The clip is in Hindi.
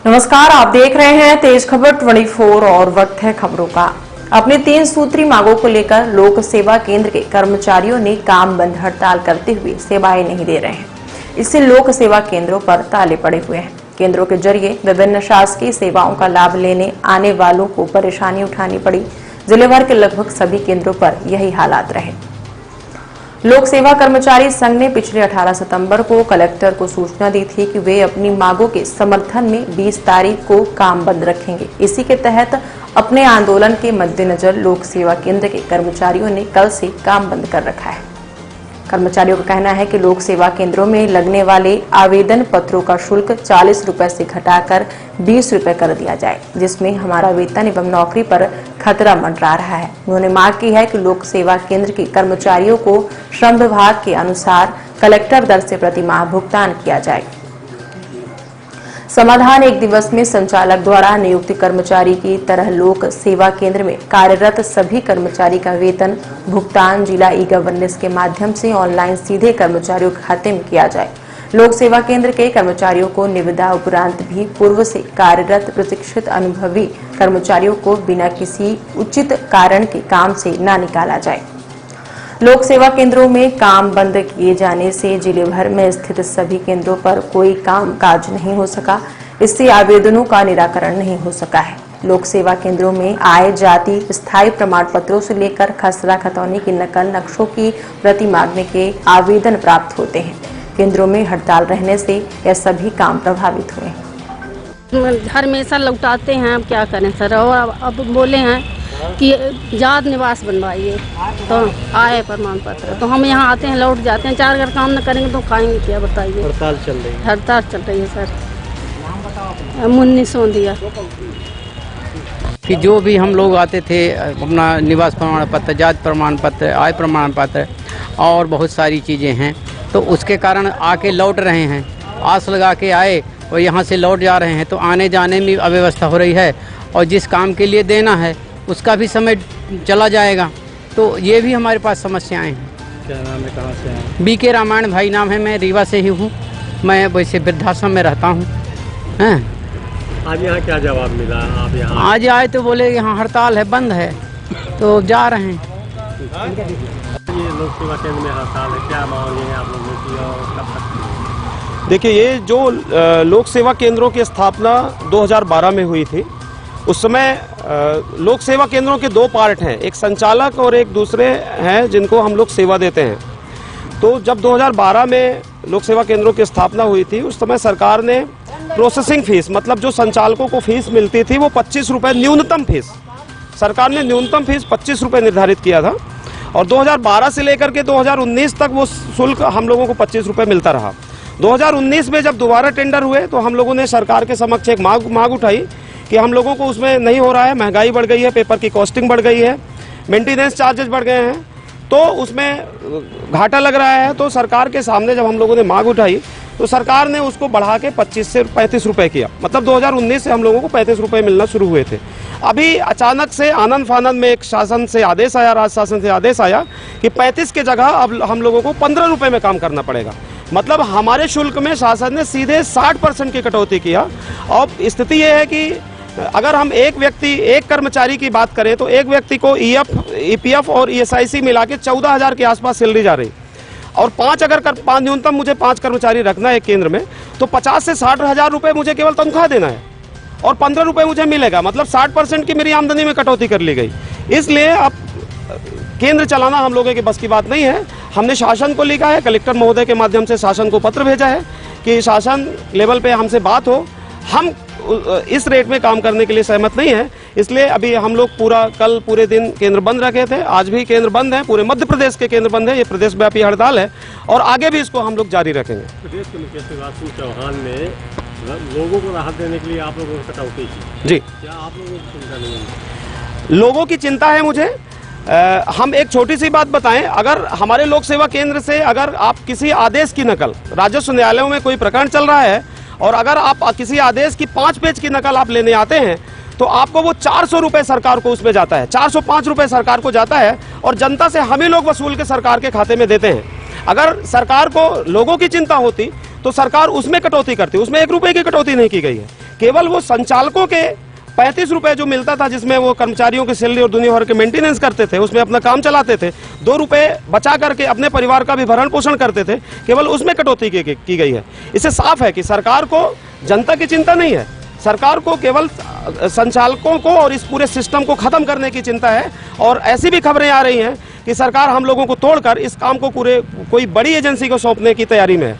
नमस्कार, आप देख रहे हैं तेज खबर 24 और वक्त है खबरों का। अपनी 3 सूत्री मांगों को लेकर लोक सेवा केंद्र के कर्मचारियों ने काम बंद हड़ताल करते हुए सेवाएं नहीं दे रहे हैं। इससे लोक सेवा केंद्रों पर ताले पड़े हुए हैं। केंद्रों के जरिए विभिन्न शासकीय सेवाओं का लाभ लेने आने वालों को परेशानी उठानी पड़ी। जिले भर के लगभग सभी केंद्रों पर यही हालात रहे। लोक सेवा कर्मचारी संघ ने पिछले 18 सितंबर को कलेक्टर को सूचना दी थी कि वे अपनी मांगों के समर्थन में 20 तारीख को काम बंद रखेंगे। इसी के तहत अपने आंदोलन के मद्देनजर लोक सेवा केंद्र के कर्मचारियों ने कल से काम बंद कर रखा है। कर्मचारियों का कहना है कि लोक सेवा केंद्रों में लगने वाले आवेदन पत्रों का शुल्क 40 रुपए से घटाकर 20 रुपए कर दिया जाए, जिसमें हमारा वेतन एवं नौकरी पर खतरा मंडरा रहा है। उन्होंने मांग की है कि लोक सेवा केंद्र के कर्मचारियों को श्रम विभाग के अनुसार कलेक्टर दर से प्रतिमाह भुगतान किया जाए। समाधान एक दिवस में संचालक द्वारा नियुक्त कर्मचारी की तरह लोक सेवा केंद्र में कार्यरत सभी कर्मचारी का वेतन भुगतान जिला ई गवर्नेंस के माध्यम से ऑनलाइन सीधे कर्मचारियों के खाते में किया जाए। लोक सेवा केंद्र के कर्मचारियों को निविदा उपरांत भी पूर्व से कार्यरत प्रशिक्षित अनुभवी कर्मचारियों को बिना किसी उचित कारण के काम से न निकाला जाए। लोक सेवा केंद्रों में काम बंद किए जाने से जिले भर में स्थित सभी केंद्रों पर कोई काम काज नहीं हो सका। इससे आवेदनों का निराकरण नहीं हो सका है। लोक सेवा केंद्रों में आय जाति स्थायी प्रमाण पत्रों से लेकर खसरा खतौनी की नकल नक्शों की प्रति मांगने के आवेदन प्राप्त होते हैं। केंद्रों में हड़ताल रहने से यह सभी काम प्रभावित हुए हैं। हमेशा लौटाते हैं, अब क्या करें सर। और अब बोले हैं कि जात निवास बनवाइए तो आय प्रमाण पत्र, तो हम यहाँ आते हैं लौट जाते हैं। 4 अगर काम न करेंगे तो खाएंगे क्या, बताइए। हड़ताल चल रही है। हड़ताल चल रही है सर। मुन्नी सोंधिया कि जो भी हम लोग आते थे अपना निवास प्रमाण पत्र, जात प्रमाण पत्र, आय प्रमाण पत्र और बहुत सारी चीज़ें हैं, तो उसके कारण आके लौट रहे हैं। आस लगा के आए और यहाँ से लौट जा रहे हैं, तो आने जाने में अव्यवस्था हो रही है और जिस काम के लिए देना है उसका भी समय चला जाएगा। तो ये भी हमारे पास समस्याएं हैं। क्या नाम है, कहाँ से हैं? बीके रामायण भाई नाम है, मैं रीवा से ही हूँ। मैं वैसे वृद्धाश्रम में रहता हूँ। आज यहाँ क्या जवाब मिला? आप यहाँ आज आए तो बोले यहाँ हड़ताल है, बंद है, तो जा रहे हैं। ये लोक सेवा केंद्र में हड़ताल है, क्या मांगे हैं आप लोगों की और कब तक? देखिए, ये जो लोक सेवा केंद्रों की स्थापना 2012 में हुई थी, उस समय लोक सेवा केंद्रों के 2 पार्ट हैं, एक संचालक और एक दूसरे हैं जिनको हम लोग सेवा देते हैं। तो जब 2012 में लोक सेवा केंद्रों की स्थापना हुई थी, उस समय सरकार ने प्रोसेसिंग फीस, मतलब जो संचालकों को फीस मिलती थी वो 25 रुपये न्यूनतम फीस, सरकार ने न्यूनतम फीस 25 रुपये निर्धारित किया था। और 2012 से लेकर के 2019 तक वो शुल्क हम लोगों को 25 रुपये मिलता रहा। 2019 में जब दोबारा टेंडर हुए तो हम लोगों ने सरकार के समक्ष एक मांग उठाई कि हम लोगों को उसमें नहीं हो रहा है, महंगाई बढ़ गई है, पेपर की कॉस्टिंग बढ़ गई है, मेंटेनेंस चार्जेस बढ़ गए हैं, तो उसमें घाटा लग रहा है। तो सरकार के सामने जब हम लोगों ने मांग उठाई तो सरकार ने उसको बढ़ा के 25 से 35 रुपये किया। मतलब 2019 से हम लोगों को 35 रुपये मिलना शुरू हुए थे। अभी अचानक से आनंद फानंद में एक शासन से आदेश आया, राज शासन से आदेश आया कि 35 के जगह अब हम लोगों को 15 रुपये में काम करना पड़ेगा। मतलब हमारे शुल्क में शासन ने सीधे 60% की कटौती किया। और स्थिति ये है कि अगर हम एक कर्मचारी की बात करें तो एक व्यक्ति को ईपीएफ और ईएसआईसी मिला के 14,000 के आसपास सैलरी जा रही, और 5 न्यूनतम मुझे 5 कर्मचारी रखना है केंद्र में, तो 50 से 60 हजार रुपये मुझे केवल तनख्वाह देना है और 15 रुपये मुझे मिलेगा। मतलब 60% की मेरी आमदनी में कटौती कर ली गई। इसलिए अब केंद्र चलाना हम लोगों के बस की बात नहीं है। हमने शासन को लिखा है, कलेक्टर महोदय के माध्यम से शासन को पत्र भेजा है कि शासन लेवल पे हमसे बात हो, हम इस रेट में काम करने के लिए सहमत नहीं है। इसलिए अभी हम लोग कल पूरे दिन केंद्र बंद रखे थे, आज भी केंद्र बंद है, पूरे मध्य प्रदेश के केंद्र बंद है। ये प्रदेश व्यापी हड़ताल है और आगे भी इसको हम लोग जारी रखेंगे। प्रदेश के मुख्यमंत्री शिवराज सिंह चौहान ने लोगों को राहत देने के लिए आप लोगों को कटौती की जी। क्या आप लोगों की चिंता नहीं है? लोगों की चिंता है मुझे। हम एक छोटी सी बात बताएं, अगर हमारे लोक सेवा केंद्र से अगर आप किसी आदेश की नकल, राजस्व न्यायालयों में कोई प्रकरण चल रहा है और अगर आप किसी आदेश की 5 पेज की नकल आप लेने आते हैं तो आपको वो 400 रुपये सरकार को उसमें जाता है, 405 रुपये सरकार को जाता है और जनता से हम ही लोग वसूल के सरकार के खाते में देते हैं। अगर सरकार को लोगों की चिंता होती तो सरकार उसमें कटौती करती, उसमें 1 रुपये की कटौती नहीं की गई है। केवल वो संचालकों के 35 रुपए जो मिलता था, जिसमें वो कर्मचारियों की सैलरी और दुनिया भर के मेंटेनेंस करते थे, उसमें अपना काम चलाते थे, 2 रुपए बचा करके अपने परिवार का भी भरण पोषण करते थे, केवल उसमें कटौती की गई है। इससे साफ है कि सरकार को जनता की चिंता नहीं है, सरकार को केवल संचालकों को और इस पूरे सिस्टम को खत्म करने की चिंता है। और ऐसी भी खबरें आ रही हैं कि सरकार हम लोगों को तोड़कर इस काम को कोई बड़ी एजेंसी को सौंपने की तैयारी में है।